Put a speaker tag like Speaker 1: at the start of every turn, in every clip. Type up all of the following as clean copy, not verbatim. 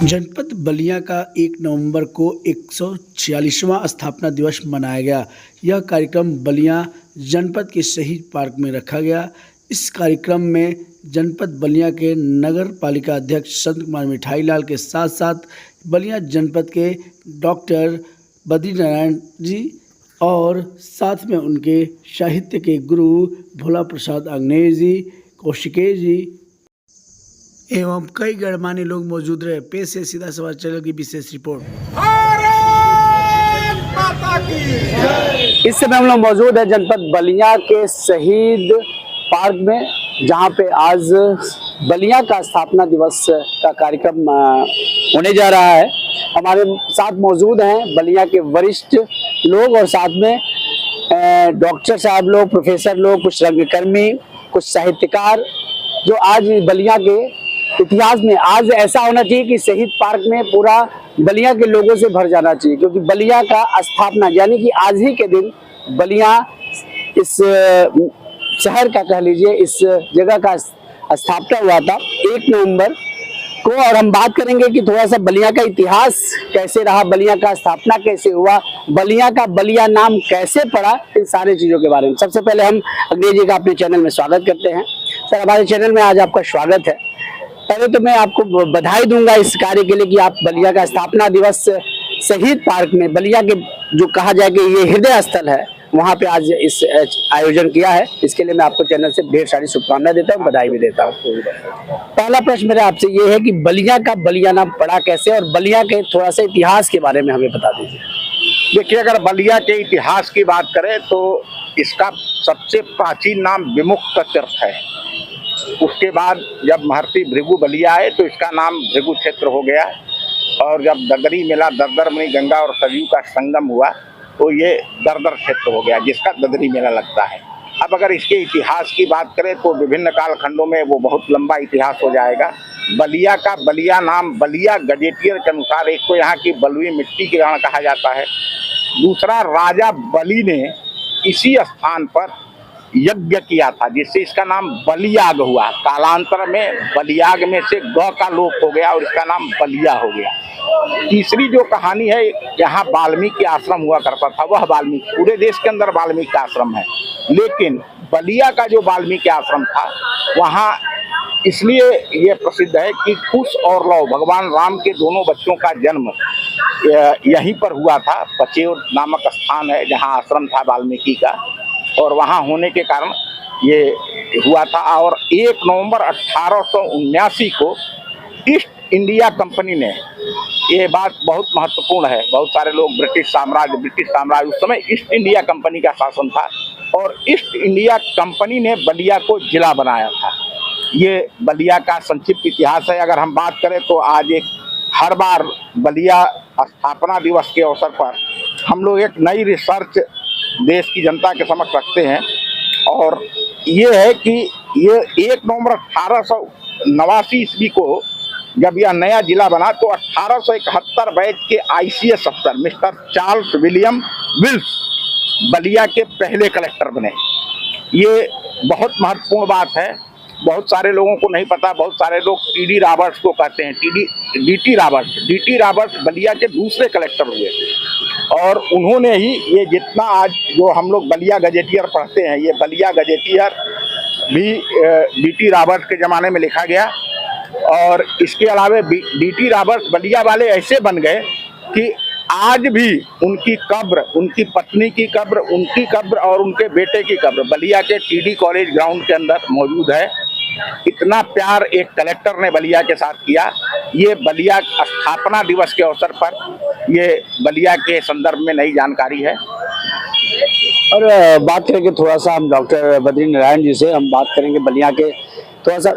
Speaker 1: जनपद बलिया का 1 नवंबर को 146वां स्थापना दिवस मनाया गया। यह कार्यक्रम बलिया जनपद के शहीद पार्क में रखा गया। इस कार्यक्रम में जनपद बलिया के नगर पालिका अध्यक्ष संत कुमार मिठाई लाल के साथ साथ बलिया जनपद के डॉक्टर बद्रीनारायण जी और साथ में उनके साहित्य के गुरु भोला प्रसाद अंग्रेजी जी, कौशिकेश जी एवं कई गणमान्य लोग मौजूद रहे। पेश है सीधा सवाल चैनल की विशेष रिपोर्ट।
Speaker 2: इस समय हम लोग मौजूद है जनपद बलिया के शहीद पार्क में, जहां पे आज बलिया का स्थापना दिवस का कार्यक्रम होने जा रहा है। हमारे साथ मौजूद हैं बलिया के वरिष्ठ लोग और साथ में डॉक्टर साहब लोग, प्रोफेसर लोग, कुछ रंगकर्मी, कुछ साहित्यकार, जो आज बलिया के इतिहास में आज ऐसा होना चाहिए कि शहीद पार्क में पूरा बलिया के लोगों से भर जाना चाहिए, क्योंकि बलिया का स्थापना यानी कि आज ही के दिन बलिया इस शहर का कह लीजिए इस जगह का स्थापना हुआ था 1 नवंबर को। और हम बात करेंगे कि थोड़ा सा बलिया का इतिहास कैसे रहा, बलिया का स्थापना कैसे हुआ, बलिया का बलिया नाम कैसे पड़ा, इन सारी चीजों के बारे में। सबसे पहले हम अंग्रेजी जी का अपने चैनल में स्वागत करते हैं। सर, हमारे चैनल में आज आपका स्वागत है। पहले तो मैं आपको बधाई दूंगा इस कार्य के लिए कि आप बलिया का स्थापना दिवस शहीद पार्क में, बलिया के जो कहा जाए कि ये हृदय स्थल है, वहाँ पे आज इस आयोजन किया है। इसके लिए मैं आपको चैनल से ढेर सारी शुभकामनाएं देता हूँ, बधाई भी देता हूँ। पहला प्रश्न मेरा आपसे ये है कि बलिया का बलिया नाम पड़ा कैसे, और बलिया के थोड़ा सा इतिहास के बारे में हमें बता दीजिए।
Speaker 3: देखिए, अगर बलिया के इतिहास की बात करें तो इसका सबसे प्राचीन नाम विमुक्त तीर्थ है। उसके बाद जब महर्षि भृगु बलिया आए तो इसका नाम भृगु क्षेत्र हो गया, और जब ददरी मिला, दरदर में गंगा और सरयू का संगम हुआ तो ये दरदर क्षेत्र हो गया, जिसका ददरी मेला लगता है। अब अगर इसके इतिहास की बात करें तो विभिन्न कालखंडों में वो बहुत लंबा इतिहास हो जाएगा। बलिया का बलिया नाम बलिया गजेटियर के अनुसार एक तो यहाँ की बलुई मिट्टी के कारण कहा जाता है, दूसरा राजा बलि ने इसी स्थान पर यज्ञ किया था, जिससे इसका नाम बलियाग हुआ। कालांतर में बलियाग में से ग का लोप हो गया और इसका नाम बलिया हो गया। तीसरी जो कहानी है, यहाँ वाल्मीकि आश्रम हुआ करता था, वह वाल्मीकि, पूरे देश के अंदर वाल्मीकि आश्रम है, लेकिन बलिया का जो वाल्मीकि आश्रम था वहाँ इसलिए ये प्रसिद्ध है कि कुश और लव भगवान राम के दोनों बच्चों का जन्म यहीं पर हुआ था। पचेर नामक स्थान है जहाँ आश्रम था वाल्मीकि का, और वहाँ होने के कारण ये हुआ था। और 1 नवंबर 1879 को ईस्ट इंडिया कंपनी ने, ये बात बहुत महत्वपूर्ण है, बहुत सारे लोग ब्रिटिश साम्राज्य उस समय ईस्ट इंडिया कंपनी का शासन था, और ईस्ट इंडिया कंपनी ने बलिया को जिला बनाया था। ये बलिया का संक्षिप्त इतिहास है। अगर हम बात करें तो आज हर बार बलिया स्थापना दिवस के अवसर पर हम लोग एक नई रिसर्च देश की जनता के समक्ष रखते हैं, और ये है कि ये 1 नवंबर 1889 ईस्वी को जब यह नया जिला बना तो 1871 बैच के ICS अफसर mister Charles William Wills Ballia के पहले कलेक्टर बने। ये बहुत महत्वपूर्ण बात है, बहुत सारे लोगों को नहीं पता। बहुत सारे लोग टी.डी. रॉबर्ट्स को कहते हैं, डी.टी. रॉबर्ट्स बलिया के दूसरे कलेक्टर हुए, और उन्होंने ही ये जितना आज जो हम लोग बलिया गजेटियर पढ़ते हैं, ये बलिया गजेटियर भी डी.टी. रॉबर्ट्स के ज़माने में लिखा गया। और इसके अलावा डी.टी. रॉबर्ट्स बलिया वाले ऐसे बन गए कि आज भी उनकी कब्र, उनकी पत्नी की कब्र, उनकी कब्र और उनके बेटे की कब्र बलिया के टी.डी. कॉलेज ग्राउंड के अंदर मौजूद है। इतना प्यार एक कलेक्टर ने बलिया के साथ किया। ये बलिया स्थापना दिवस के अवसर पर ये बलिया के संदर्भ में नई जानकारी है।
Speaker 2: और बात करेंगे थोड़ा सा हम डॉक्टर बद्रीनारायण जी से, हम बात करेंगे बलिया के थोड़ा सा।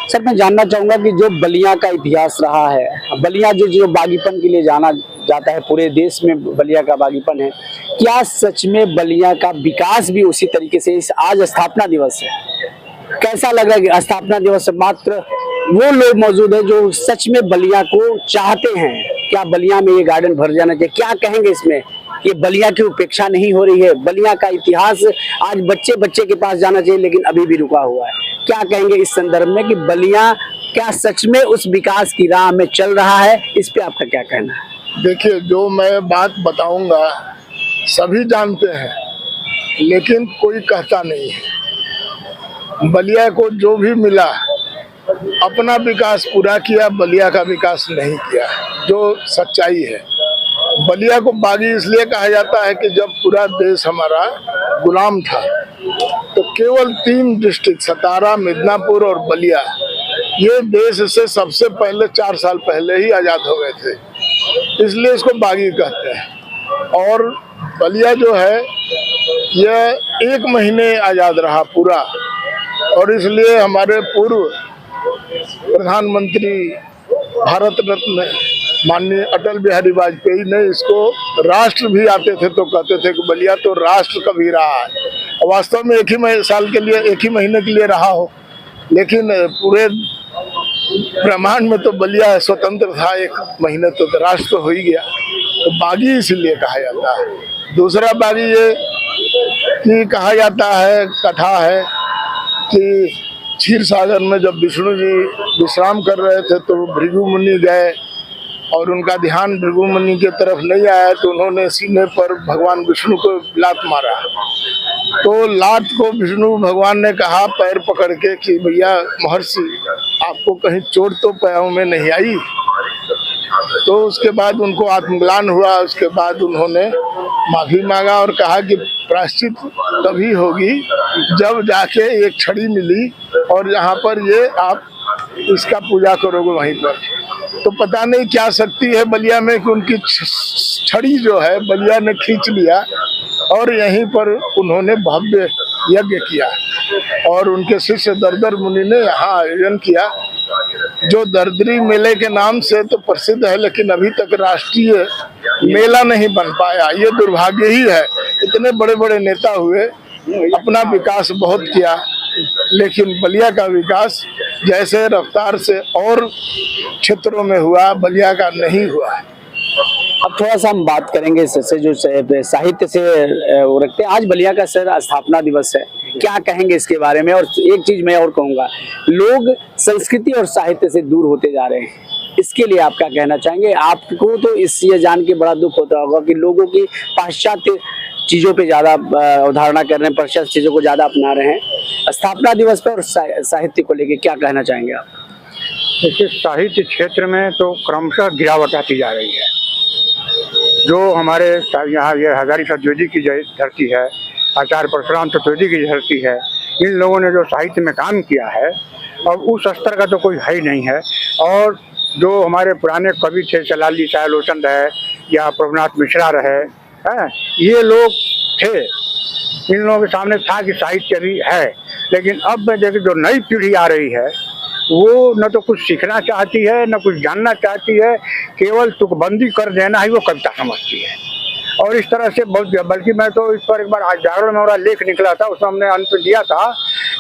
Speaker 2: सर, मैं जानना चाहूँगा कि जो बलिया का इतिहास रहा है, बलिया जो बागीपन के लिए जाना जाता है, पूरे देश में बलिया का बागीपन है, क्या सच में बलिया का विकास भी उसी तरीके से इस आज स्थापना दिवस है? कैसा लगा कि स्थापना दिवस मात्र वो लोग मौजूद हैं जो सच में बलिया को चाहते हैं? क्या बलिया में ये गार्डन भर जाना चाहिए? क्या कहेंगे इसमें? ये बलिया की उपेक्षा नहीं हो रही है, बलिया का इतिहास आज बच्चे बच्चे के पास जाना चाहिए लेकिन अभी भी रुका हुआ है। क्या कहेंगे इस संदर्भ में कि बलिया क्या सच में उस विकास की राह में चल रहा है, इस पे आपका क्या कहना है?
Speaker 4: देखिए, जो मैं बात बताऊंगा सभी जानते हैं, लेकिन कोई कहता नहीं है। बलिया को जो भी मिला अपना विकास पूरा किया, बलिया का विकास नहीं किया, जो सच्चाई है। बलिया को बागी इसलिए कहा जाता है कि जब पूरा देश हमारा गुलाम था तो केवल 3 डिस्ट्रिक्ट सतारा, मिदनापुर और बलिया ये देश से सबसे पहले 4 साल पहले ही आज़ाद हो गए थे, इसलिए इसको बागी कहते हैं। और बलिया जो है यह 1 महीने आज़ाद रहा पूरा, और इसलिए हमारे पूर्व प्रधानमंत्री भारत रत्न माननीय अटल बिहारी वाजपेयी ने इसको राष्ट्र भी आते थे तो कहते थे कि बलिया तो राष्ट्र कभी रहा है। वास्तव में 1 ही साल के लिए, 1 ही महीने के लिए रहा हो, लेकिन पूरे ब्रह्मांड में तो बलिया स्वतंत्र था। 1 महीने तो राष्ट्र तो हो ही गया, तो बागी इसीलिए कहा जाता है। दूसरा बागी ये कि कहा जाता है, कथा है कि क्षीर सागर में जब विष्णु जी विश्राम कर रहे थे तो भृगु मुनि गए और उनका ध्यान भृगु मुनि की तरफ नहीं आया, तो उन्होंने सीने पर भगवान विष्णु को लात मारा। तो लात को विष्णु भगवान ने कहा पैर पकड़ के कि भैया महर्षि, आपको कहीं चोट तो पैरों में नहीं आई? तो उसके बाद उनको आत्मग्लान हुआ। उसके बाद उन्होंने माफी मांगा और कहा कि प्रायश्चित तभी होगी जब जाके एक छड़ी मिली और यहाँ पर ये आप इसका पूजा करोगे वहीं पर। तो पता नहीं क्या शक्ति है बलिया में कि उनकी छड़ी जो है बलिया ने खींच लिया और यहीं पर उन्होंने भव्य यज्ञ किया और उनके शिष्य दरदर मुनि ने यहाँ आयोजन किया, जो दरदरी मेले के नाम से तो प्रसिद्ध है, लेकिन अभी तक राष्ट्रीय मेला नहीं बन पाया। ये दुर्भाग्य ही है। इतने बड़े बड़े नेता हुए, अपना विकास बहुत किया, लेकिन बलिया का विकास जैसे रफ्तार से और क्षेत्रों में हुआ, बलिया का नहीं हुआ।
Speaker 2: अब थोड़ा सा हम बात करेंगे इससे जो साहित्य से वो रखते हैं। आज बलिया का सर स्थापना दिवस है, क्या कहेंगे इसके बारे में? और एक चीज मैं और कहूँगा, लोग संस्कृति और साहित्य से दूर होते जा रहे हैं, इसके लिए आप क्या कहना चाहेंगे? आपको तो इस ये जान के बड़ा दुख होता होगा कि लोगों की पाश्चात्य चीज़ों पे ज़्यादा अवधारणा कर रहे हैं, पाश्चात्य चीज़ों को ज़्यादा अपना रहे हैं। स्थापना दिवस पर और साहित्य को लेके क्या कहना चाहेंगे आप?
Speaker 5: देखिए, साहित्य क्षेत्र में तो क्रमशः गिरावट आती जा रही है। जो हमारे यहाँ ये हजारी चतुर्वेदी की धरती है, आचार्य परशुराम चतुर्वेदी की धरती है, इन लोगों ने जो साहित्य में काम किया है अब उस स्तर का तो कोई है ही नहीं है। और जो हमारे पुराने कवि थे, चलाली सायलोचन रहे या प्रभुनाथ मिश्रा रहे हैं, ये लोग थे, इन लोगों के सामने था कि साहित्य भी है। लेकिन अब मैं देखिए जो नई पीढ़ी आ रही है वो न तो कुछ सीखना चाहती है न कुछ जानना चाहती है, केवल तुकबंदी कर देना ही वो कविता समझती है। और इस तरह से बहुत, बल्कि मैं तो इस पर एक बार आज जागरण में मेरा लेख निकला था, उसमें हमने अंत दिया था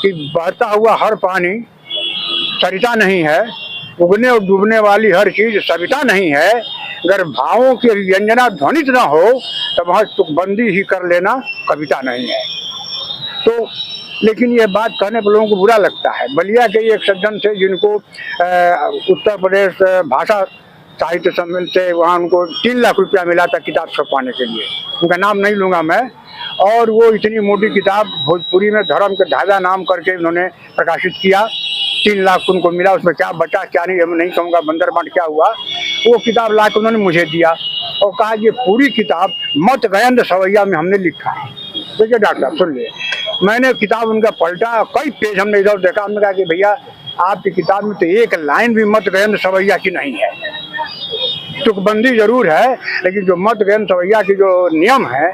Speaker 5: कि बहता हुआ हर पानी सरिता नहीं है, उगने और डूबने वाली हर चीज सविता नहीं है, अगर भावों की व्यंजना ध्वनित न हो तो वह तुकबंदी ही कर लेना कविता नहीं है। तो लेकिन यह बात कहने पर लोगों को बुरा लगता है। बलिया के एक सज्जन थे जिनको उत्तर प्रदेश भाषा साहित्य सम्मेलन से वहाँ उनको 3 लाख रुपया मिला था किताब छपवाने के लिए, उनका नाम नहीं लूँगा मैं। और वो इतनी मोटी किताब भोजपुरी में धर्म के ढाजा नाम करके उन्होंने प्रकाशित किया, 3 लाख उनको मिला। उसमें क्या बचा क्या नहीं मैं नहीं कहूँगा, बंदर बांट क्या हुआ। वो किताब ला के उन्होंने मुझे दिया और कहा ये पूरी किताब मत गयंद सवैया में हमने लिखा है। देखिए डॉक्टर साहब सुन लिए, मैंने किताब उनका पलटा, कई पेज हमने इधर देखा, हमने कहा कि भैया आपकी किताब में तो एक लाइन भी मत गयंद सवैया की नहीं है। तुकबंदी जरूर है, लेकिन जो मत गयंद सवैया की जो नियम है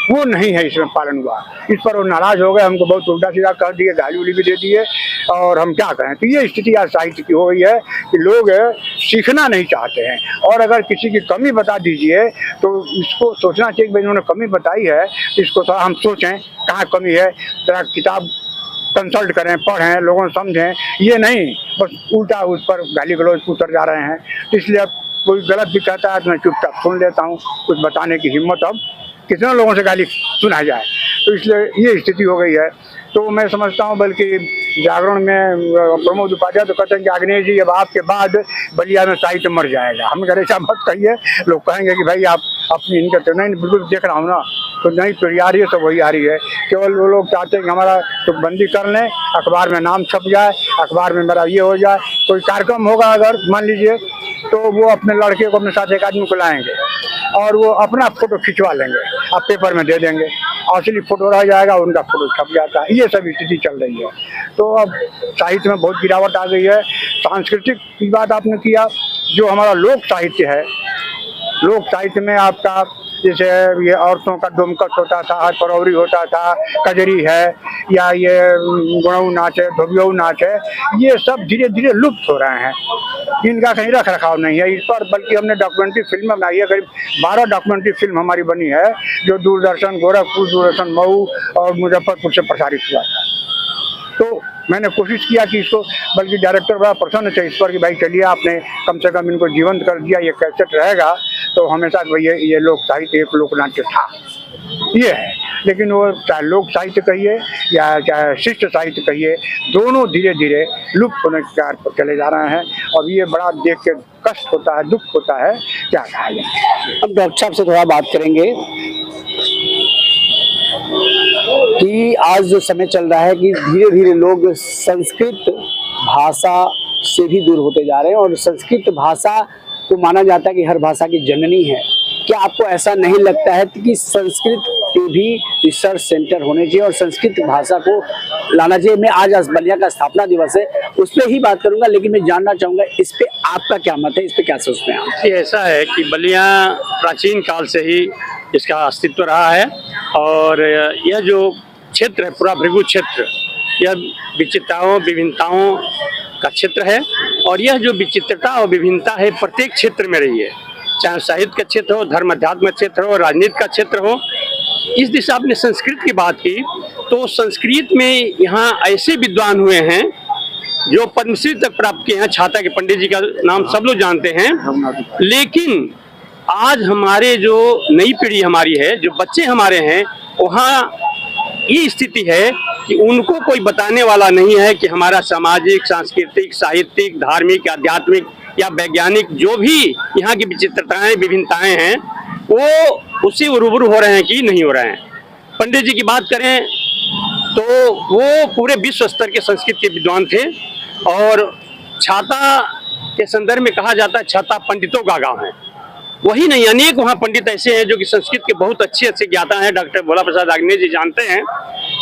Speaker 5: वो नहीं है, इसमें पालन हुआ। इस पर वो नाराज हो गए, हमको बहुत उल्टा सीधा कर दिए, गाली उली भी दे दिए, और हम क्या करें। तो ये स्थिति आज साहित्य की हो गई है कि लोग सीखना नहीं चाहते हैं। और अगर किसी की कमी बता दीजिए तो इसको सोचना चाहिए कि भाई इन्होंने कमी बताई है, इसको थोड़ा हम सोचें कहाँ कमी है, जरा किताब कंसल्ट करें, पढ़ें, लोगों समझें। ये नहीं बस उल्टा उस पर गाली गलौज उतर जा रहे हैं। तो इसलिए अब कोई गलत भी कहता है तो मैं चुपचाप सुन लेता हूँ, कुछ बताने की हिम्मत अब कितने लोगों से गाली सुना जाए। तो इसलिए ये स्थिति हो गई है। तो मैं समझता हूँ, बल्कि जागरण में प्रमोद उपाध्याय तो कहते हैं कि अग्नेय जी अब आपके बाद बलिया में साहित्य मर जाएगा। हम कह रहे ऐसा मत कहिए, लोग कहेंगे कि भाई आप अपनी इनके तो नहीं, बिल्कुल देख रहा हूँ ना, तो नहीं पीढ़ी आ रही है तो वही आ रही है। केवल वो लोग चाहते हैं कि हमारा तुकबंदी कर लें, अखबार में नाम छप जाए, अखबार में मेरा ये हो जाए, कोई कार्यक्रम होगा अगर मान लीजिए, तो वो अपने लड़के को अपने साथ एक आदमी को लाएंगे और वो अपना फोटो खिंचवा लेंगे, अब पेपर में दे देंगे, असली फोटो रह जाएगा, उनका फोटो छप जाता है। ये सब स्थिति चल रही है। तो अब साहित्य में बहुत गिरावट आ गई है। सांस्कृतिक की बात आपने किया, जो हमारा लोक साहित्य है, लोक साहित्य में आपका जैसे ये औरतों का डोमकच होता था, हाथ परौरी होता था, कजरी है, या ये गुणऊ नाच है, धोबियऊ नाच है, ये सब धीरे धीरे लुप्त हो रहे हैं। इनका कहीं रख रखाव नहीं है इस पर, बल्कि हमने डॉक्यूमेंट्री फिल्म बनाई है, करीब 12 डॉक्यूमेंट्री फिल्म हमारी बनी है, जो दूरदर्शन गोरखपुर, दूरदर्शन मऊ और मुजफ्फरपुर से प्रसारित हुआ था। तो मैंने कोशिश किया कि इसको, बल्कि डायरेक्टर बड़ा प्रसन्न थे इस पर कि भाई चलिए आपने कम से कम इनको जीवंत कर दिया, ये कैसेट रहेगा तो हमेशा ये लोक साहित्य एक लोकनाट्य था, ये है। लेकिन वो चाहे लोक साहित्य कहिए या चाहे शिष्ट साहित्य कहिए, दोनों धीरे धीरे लुप्त होने के कार पर चले जा रहे हैं। और ये बड़ा देख के कष्ट होता है, दुख होता है, क्या कहा जाए।
Speaker 2: अब डॉक्टर साहब से थोड़ा बात करेंगे कि आज जो समय चल रहा है कि धीरे धीरे लोग संस्कृत भाषा से भी दूर होते जा रहे हैं, और संस्कृत भाषा को माना जाता है कि हर भाषा की जननी है। क्या आपको ऐसा नहीं लगता है कि संस्कृत पे भी रिसर्च सेंटर होने चाहिए और संस्कृत भाषा को लाना चाहिए? मैं आज बलिया का स्थापना दिवस है, उस पर ही बात करूंगा, लेकिन मैं जानना चाहूंगा इस पे आपका क्या मत है, इस पे क्या सोचते हैं आप?
Speaker 6: ये ऐसा है कि बलिया प्राचीन काल से ही इसका अस्तित्व रहा है, और यह जो क्षेत्र है पूरा भृगु क्षेत्र, यह विचित्रताओं विभिन्नताओं का क्षेत्र है। और यह जो विचित्रता और विभिन्नता है प्रत्येक क्षेत्र में रही है, चाहे साहित्य का क्षेत्र हो, धर्म अध्यात्म क्षेत्र हो, राजनीति का क्षेत्र हो। इस दिशा आपने संस्कृत की बात की, तो संस्कृत में यहाँ ऐसे विद्वान हुए हैं जो पद्मश्री तक प्राप्त किए हैं। छाता के पंडित जी का नाम सब लोग जानते हैं। लेकिन आज हमारे जो नई पीढ़ी हमारी है, जो बच्चे हमारे हैं, वहाँ ये स्थिति है कि उनको कोई बताने वाला नहीं है कि हमारा सामाजिक, सांस्कृतिक, साहित्यिक, धार्मिक, आध्यात्मिक या वैज्ञानिक जो भी यहाँ की विचित्रताएं विभिन्नताएं हैं, वो उससे रूबरू हो रहे हैं कि नहीं हो रहे हैं। पंडित जी की बात करें तो वो पूरे विश्व स्तर के संस्कृत के विद्वान थे, और छाता के संदर्भ में कहा जाता है छाता पंडितों का गांव है। वही नहीं, अनेक वहाँ पंडित ऐसे हैं जो कि संस्कृत के बहुत अच्छे ज्ञाता हैं, डॉक्टर भोला प्रसाद आग्नेय जी जानते हैं।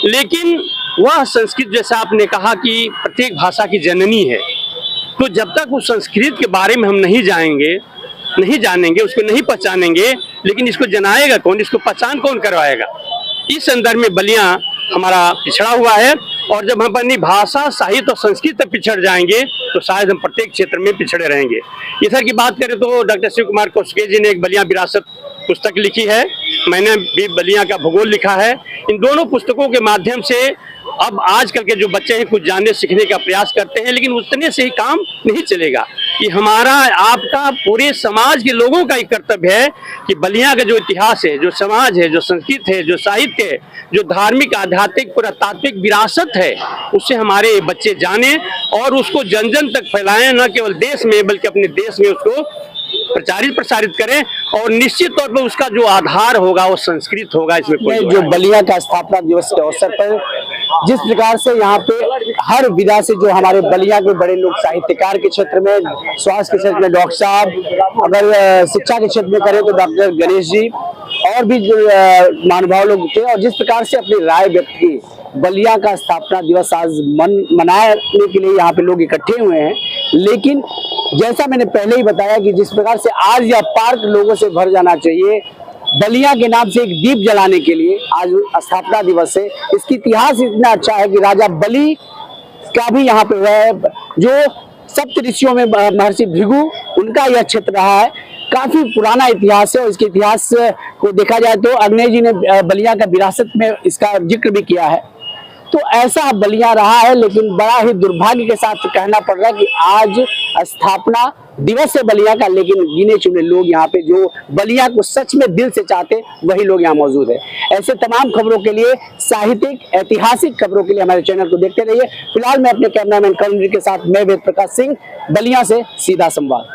Speaker 6: लेकिन वह संस्कृत, जैसा आपने कहा कि प्रत्येक भाषा की जननी है, तो जब तक उस संस्कृत के बारे में हम नहीं जानेंगे, उसको नहीं पहचानेंगे, लेकिन इसको जनाएगा कौन, इसको पहचान कौन करवाएगा? इस संदर्भ में बलिया हमारा पिछड़ा हुआ है, और जब हम अपनी भाषा, साहित्य और संस्कृत तक पिछड़ जाएंगे तो शायद हम प्रत्येक क्षेत्र में पिछड़े रहेंगे। इधर की बात करें तो डॉक्टर शिव कुमार कौशिक जी ने एक बलिया विरासत पुस्तक लिखी है, मैंने भी बलिया का भूगोल लिखा है। इन दोनों पुस्तकों के माध्यम से अब आजकल के जो बच्चे हैं कुछ जानने सीखने का प्रयास करते हैं, लेकिन उतने से ही काम नहीं चलेगा। कि हमारा, आपका, पूरे समाज के लोगों का एक कर्तव्य है कि बलिया का जो इतिहास है, जो समाज है, जो संस्कृत है, जो साहित्य है, जो धार्मिक, आध्यात्मिक, पुरातात्विक विरासत है, उससे हमारे बच्चे जाने और उसको जन जन तक फैलाएं, न केवल देश में बल्कि अपने देश में उसको प्रचारित प्रसारित करें। और निश्चित तौर पर उसका जो आधार होगा वो संस्कृत होगा, इसमें कोई
Speaker 2: जो बलिया का स्थापना दिवस के अवसर पर जिस प्रकार से यहाँ पे हर विधा से जो हमारे बलिया के बड़े लोग, साहित्यकार के क्षेत्र में, स्वास्थ्य के क्षेत्र में डॉक्टर साहब, अगर शिक्षा के क्षेत्र में करें तो डॉक्टर गणेश जी, और भी जो महानुभाव लोग थे, और जिस प्रकार से अपनी राय व्यक्त की, बलिया का स्थापना दिवस आज मनाने के लिए यहाँ पे लोग इकट्ठे हुए हैं। लेकिन जैसा मैंने पहले ही बताया कि जिस प्रकार से आज यह पार्क लोगों से भर जाना चाहिए, बलिया के नाम से एक दीप जलाने के लिए आज स्थापना दिवस है। इसकी इतिहास इतना अच्छा है कि राजा बलि का भी यहाँ पे हुआ है, जो सप्त ऋषियों में महर्षि भृगु, उनका यह क्षेत्र रहा है। काफी पुराना इतिहास है, और इसके इतिहास को देखा जाए तो अग्नेय जी ने बलिया का विरासत में इसका जिक्र भी किया है। तो ऐसा बलिया रहा है, लेकिन बड़ा ही दुर्भाग्य के साथ कहना पड़ रहा है कि आज स्थापना दिवस है बलिया का, लेकिन गिने चुने लोग यहाँ पे जो बलिया को सच में दिल से चाहते वही लोग यहाँ मौजूद है। ऐसे तमाम खबरों के लिए, साहित्यिक ऐतिहासिक खबरों के लिए हमारे चैनल को देखते रहिए। फिलहाल मैं अपने कैमरामैन करुण के साथ मैं वेद प्रकाश सिंह, बलिया से सीधा संवाद।